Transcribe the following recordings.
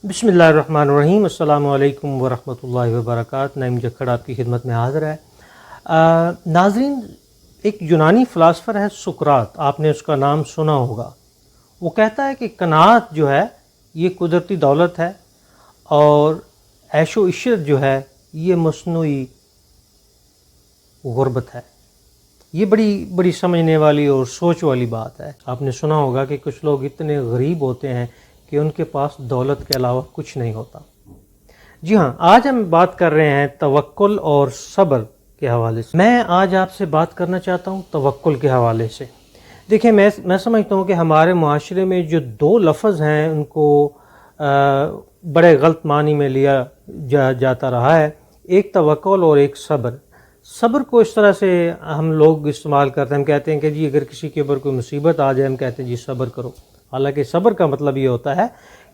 बिस्मिल्लाहिर्रहमानिर्रहीम। अस्सलामु अलैकुम वरहमतुल्लाहि वबरकातुहू। नईम जखड़ आपकी खिदमत में हाज़िर है। नाज़रीन, एक यूनानी फ़िलासफ़र है सुकरात, आपने उसका नाम सुना होगा। वो कहता है कि कनाअत जो है ये कुदरती दौलत है और ऐशो इशरत जो है ये मसनूई गुर्बत है। ये बड़ी बड़ी समझने वाली और सोच वाली बात है। आपने सुना होगा कि कुछ लोग इतने गरीब होते हैं कि उनके पास दौलत के अलावा कुछ नहीं होता। जी हाँ, आज हम बात कर रहे हैं तवक्कुल और सब्र के हवाले से। मैं आज आपसे बात करना चाहता हूँ तवक्कुल के हवाले से। देखिए, मैं समझता हूँ कि हमारे मुआशरे में जो दो लफ्ज़ हैं उनको बड़े गलत मानी में लिया जाता रहा है। एक तवक्कुल और एक सब्र। सब्र को इस तरह से हम लोग इस्तेमाल करते हैं, हम कहते हैं कि जी अगर किसी के ऊपर कोई मुसीबत आ जाए हम कहते हैं जी सब्र करो। हालांकि सब्र का मतलब ये होता है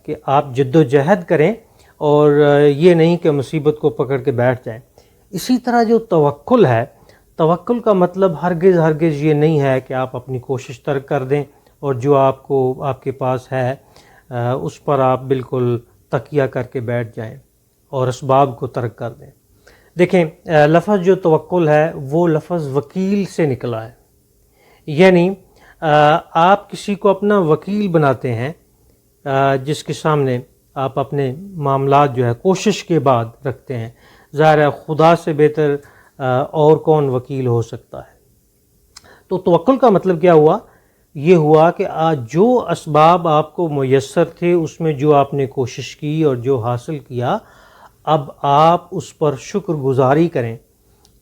कि आप जद्दोजहद करें और ये नहीं कि मुसीबत को पकड़ के बैठ जाएं। इसी तरह जो तवक्कुल है, तवक्कुल का मतलब हरगिज़ ये नहीं है कि आप अपनी कोशिश तर्क कर दें और जो आपके पास है उस पर आप बिल्कुल तकिया करके बैठ जाएं और असबाब को तर्क कर दें। देखें, लफ्ज़ जो तवक्कुल है वो लफ्ज़ वकील से निकला है। यानी आप किसी को अपना वकील बनाते हैं जिसके सामने आप अपने मामलात जो है कोशिश के बाद रखते हैं। ज़ाहिर है खुदा से बेहतर और कौन वकील हो सकता है। तो तवक्कुल का मतलब क्या हुआ? ये हुआ कि जो असबाब आपको मुयस्सर थे उसमें जो आपने कोशिश की और जो हासिल किया, अब आप उस पर शुक्रगुजारी करें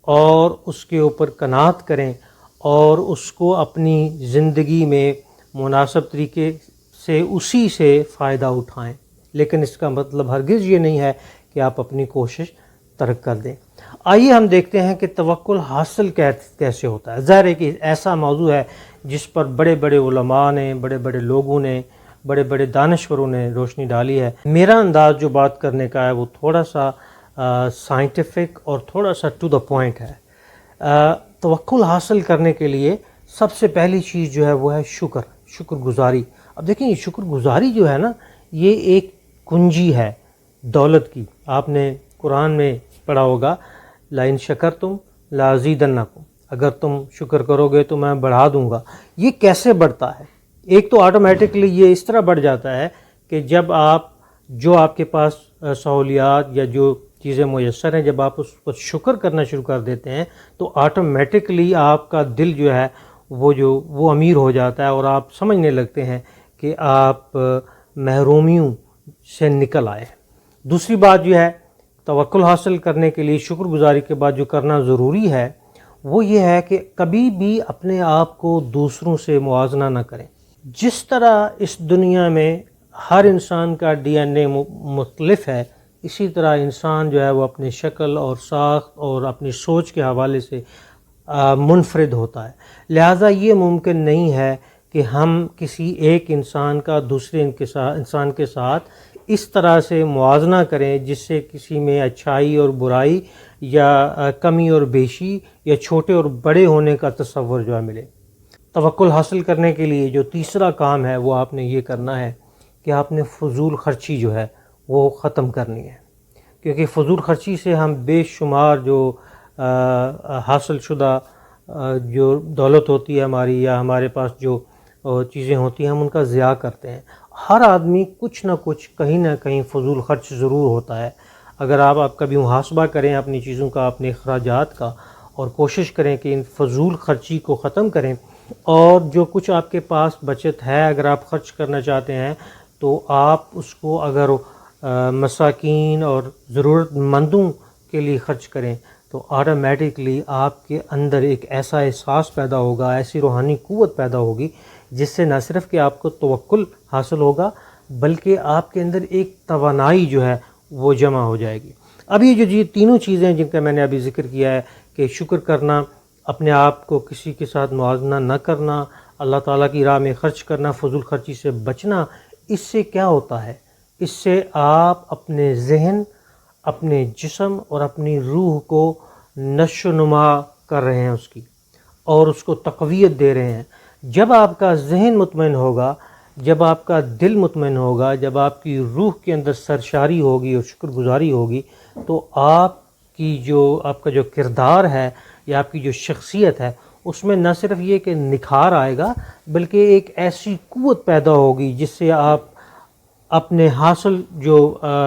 और उसके ऊपर कनात करें और उसको अपनी ज़िंदगी में मुनासिब तरीके से उसी से फ़ायदा उठाएं। लेकिन इसका मतलब हरगिज़ ये नहीं है कि आप अपनी कोशिश तर्क कर दें। आइए हम देखते हैं कि तवक्कुल हासिल कैसे होता है। ज़ाहिर है कि ऐसा मौजू है जिस पर बड़े बड़े उलमा ने, बड़े बड़े लोगों ने, बड़े बड़े दानिश्वरों ने रोशनी डाली है। मेरा अंदाज़ जो बात करने का है वो थोड़ा सा साइंटिफिक और थोड़ा सा टू द पॉइंट है। तवक्कुल हासिल करने के लिए सबसे पहली चीज़ जो है वो है शुक्रगुजारी। अब देखिए, ये शुक्रगुजारी जो है ना, ये एक कुंजी है दौलत की। आपने कुरान में पढ़ा होगा, लाइन शकरतुम लाज़ीदन्नकुम, अगर तुम शुक्र करोगे तो मैं बढ़ा दूंगा। ये कैसे बढ़ता है? एक तो ऑटोमेटिकली ये इस तरह बढ़ जाता है कि जब आप जो आपके पास सहूलियात या जो चीज़ें मुयस्सर हैं, जब आप उस पर शुक्र करना शुरू कर देते हैं तो ऑटोमेटिकली आपका दिल जो है वो अमीर हो जाता है और आप समझने लगते हैं कि आप महरूमियों से निकल आए। दूसरी बात जो है तवक्कुल हासिल करने के लिए शुक्रगुजारी के बाद जो करना ज़रूरी है वो ये है कि कभी भी अपने आप को दूसरों से मुआवजा ना करें। जिस तरह इस दुनिया में हर इंसान का DNA मुख्तलिफ है, इसी तरह इंसान जो है वो अपनी शक्ल और साख्त और अपनी सोच के हवाले से मुनफरिद होता है। लिहाजा ये मुमकिन नहीं है कि हम किसी एक इंसान का दूसरे इंसान के साथ इस तरह से मुआवजा करें जिससे किसी में अच्छाई और बुराई या कमी और बेशी या छोटे और बड़े होने का तसव्वुर जो है मिले। तवक्कुल हासिल करने के लिए जो तीसरा काम है वो आपने ये करना है कि आपने फजूल खर्ची जो है वो ख़त्म करनी है। क्योंकि फजूल खर्ची से हम बेशुमार जो हासिल शुदा जो दौलत होती है हमारी या हमारे पास जो चीज़ें होती हैं हम उनका ज़िया करते हैं। हर आदमी कुछ ना कुछ कहीं ना कहीं फजूल खर्च ज़रूर होता है। अगर आप कभी मुहासबा करें अपनी चीज़ों का, अपने अखराजात का, और कोशिश करें कि इन फजूल खर्ची को ख़त्म करें और जो कुछ आपके पास बचत है अगर आप ख़र्च करना चाहते हैं तो आप उसको अगर मसाकीन और ज़रूरतमंदों के लिए ख़र्च करें तो ऑटोमेटिकली आपके अंदर एक ऐसा एहसास पैदा होगा, ऐसी रूहानी क़ुव्वत पैदा होगी जिससे न सिर्फ़ कि आपको तवक्कुल हासिल होगा बल्कि आपके अंदर एक तवानाई जो है वो जमा हो जाएगी। अब ये जो तीनों चीज़ें जिनका मैंने अभी ज़िक्र किया है कि शुक्र करना, अपने आप को किसी के साथ मुआवजा न करना, अल्लाह ताला की राह में ख़र्च करना, फजूल खर्ची से बचना, इससे क्या होता है? इससे आप अपने ज़हन, अपने जिस्म और अपनी रूह को नशोनुमा कर रहे हैं उसकी और उसको तक़वियत दे रहे हैं। जब आपका ज़हन मुतमईन होगा, جب آپ کا دل مطمئن ہوگا، جب آپ کی روح کے اندر سرشاری ہوگی اور شکر گزاری ہوگی، تو آپ کا جو کردار ہے یا آپ کی جو شخصیت ہے اس میں نہ صرف یہ کہ نکھار آئے گا، بلکہ ایک ایسی قوت پیدا ہوگی جس سے آپ اپنے حاصل جو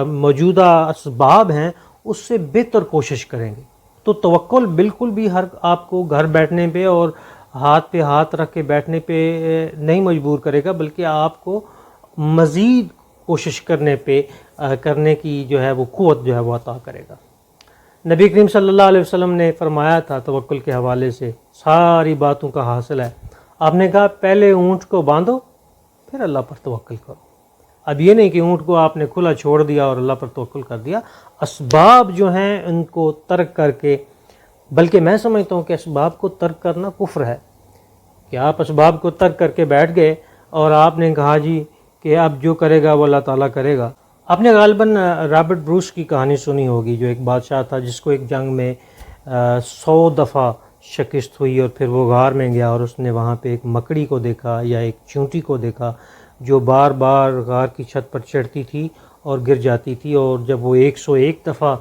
موجودہ اسباب ہیں اس سے بہتر کوشش کریں گے۔ تو توکل بالکل بھی آپ کو گھر بیٹھنے پہ اور ہاتھ پہ ہاتھ رکھ کے بیٹھنے پہ نہیں مجبور کرے گا، بلکہ آپ کو مزید کوشش کرنے کی جو ہے وہ قوت جو ہے وہ عطا کرے گا۔ نبی کریم صلی اللہ علیہ وسلم نے فرمایا تھا توکل کے حوالے سے، ساری باتوں کا حاصل ہے، آپ نے کہا پہلے اونٹ کو باندھو پھر اللہ پر توکل کرو۔ اب یہ نہیں کہ اونٹ کو آپ نے کھلا چھوڑ دیا اور اللہ پر توکل کر دیا، اسباب جو ہیں ان کو ترک کر کے، بلکہ میں سمجھتا ہوں کہ اسباب کو ترک کرنا کفر ہے، کہ آپ اسباب کو ترک کر کے بیٹھ گئے اور آپ نے کہا جی کہ اب جو کرے گا وہ اللہ تعالیٰ کرے گا۔ آپ نے غالباً رابرٹ بروس کی کہانی سنی ہوگی، جو ایک بادشاہ تھا جس کو ایک جنگ میں 100 دفعہ شکست ہوئی، اور پھر وہ غار میں گیا اور اس نے وہاں پہ ایک مکڑی کو دیکھا یا ایک چونٹی کو دیکھا جو بار بار غار کی چھت پر چڑھتی تھی اور گر جاتی تھی، اور جب وہ 101 دفعہ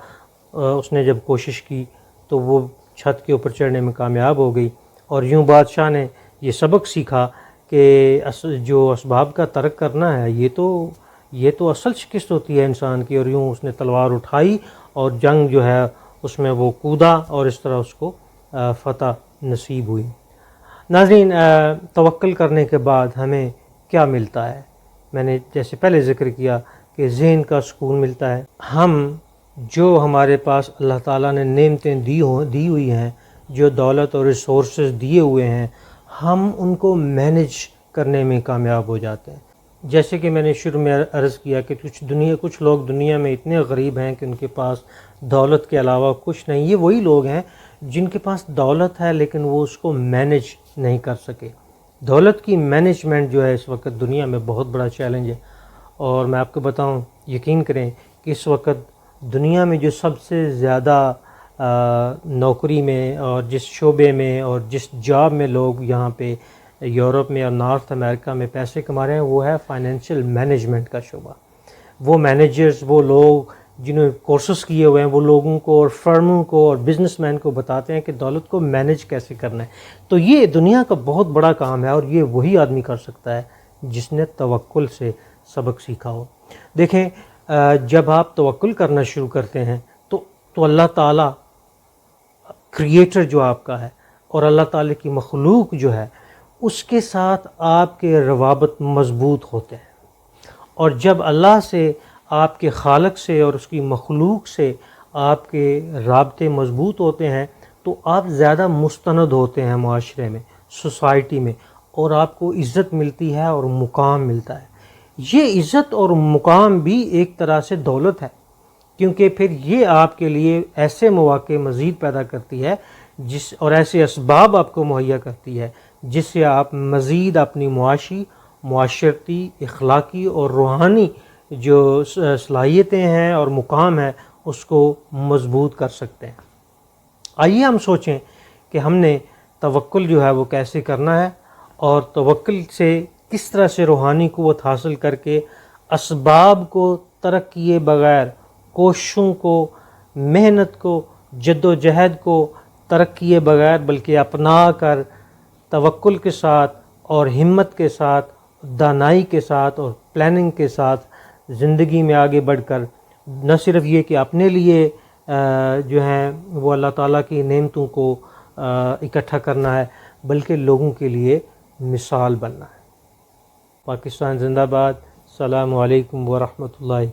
اس نے جب کوشش کی تو وہ چھت کے اوپر چڑھنے میں کامیاب ہو گئی۔ اور یوں بادشاہ نے یہ سبق سیکھا کہ جو اسباب کا ترک کرنا ہے یہ تو اصل شکست ہوتی ہے انسان کی، اور یوں اس نے تلوار اٹھائی اور جنگ جو ہے اس میں وہ کودا اور اس طرح اس کو فتح نصیب ہوئی۔ ناظرین، توکل کرنے کے بعد ہمیں کیا ملتا ہے؟ میں نے جیسے پہلے ذکر کیا کہ ذہن کا سکون ملتا ہے۔ ہم جو ہمارے پاس اللہ تعالیٰ نے نعمتیں دی ہوئی ہیں، جو دولت اور ریسورسز دیے ہوئے ہیں، ہم ان کو مینیج کرنے میں کامیاب ہو جاتے ہیں۔ جیسے کہ میں نے شروع میں عرض کیا کہ کچھ لوگ دنیا میں اتنے غریب ہیں کہ ان کے پاس دولت کے علاوہ کچھ نہیں۔ یہ وہی لوگ ہیں جن کے پاس دولت ہے لیکن وہ اس کو مینیج نہیں کر سکے۔ دولت کی مینجمنٹ جو ہے اس وقت دنیا میں بہت بڑا چیلنج ہے، اور میں آپ کو بتاؤں، یقین کریں کہ اس وقت دنیا میں جو سب سے زیادہ نوکری میں اور جس شعبے میں اور جس جاب میں لوگ یہاں پہ یورپ میں اور نارتھ امریکہ میں پیسے کما رہے ہیں، وہ ہے فائنینشیل مینجمنٹ کا شعبہ۔ وہ مینیجرز، وہ لوگ جنہوں نے کورسز کیے ہوئے ہیں، وہ لوگوں کو اور فرموں کو اور بزنس مین کو بتاتے ہیں کہ دولت کو مینیج کیسے کرنا ہے۔ تو یہ دنیا کا بہت بڑا کام ہے، اور یہ وہی آدمی کر سکتا ہے جس نے توکل سے سبق سیکھا ہو۔ دیکھیں، جب آپ توکل کرنا شروع کرتے ہیں تو اللہ تعالیٰ کریٹر جو آپ کا ہے اور اللہ تعالیٰ کی مخلوق جو ہے اس کے ساتھ آپ کے روابط مضبوط ہوتے ہیں، اور جب اللہ سے، آپ کے خالق سے اور اس کی مخلوق سے آپ کے رابطے مضبوط ہوتے ہیں تو آپ زیادہ مستند ہوتے ہیں معاشرے میں، سوسائٹی میں، اور آپ کو عزت ملتی ہے اور مقام ملتا ہے۔ یہ عزت اور مقام بھی ایک طرح سے دولت ہے، کیونکہ پھر یہ آپ کے لیے ایسے مواقع مزید پیدا کرتی ہے اور ایسے اسباب آپ کو مہیا کرتی ہے جس سے آپ مزید اپنی معاشرتی، اخلاقی اور روحانی جو صلاحیتیں ہیں اور مقام ہے اس کو مضبوط کر سکتے ہیں۔ آئیے ہم سوچیں کہ ہم نے توکل جو ہے وہ کیسے کرنا ہے، اور توکل سے کس طرح سے روحانی قوت حاصل کر کے اسباب کو ترک کیے بغیر، کوششوں کو، محنت کو، جد و جہد کو ترک کیے بغیر، بلکہ اپنا کر توکل کے ساتھ اور ہمت کے ساتھ، دانائی کے ساتھ اور پلاننگ کے ساتھ زندگی میں آگے بڑھ کر نہ صرف یہ کہ اپنے لیے جو ہیں وہ اللہ تعالیٰ کی نعمتوں کو اکٹھا کرنا ہے، بلکہ لوگوں کے لیے مثال بننا ہے۔ پاکستان زندہ باد۔ السلام علیکم ورحمۃ اللہ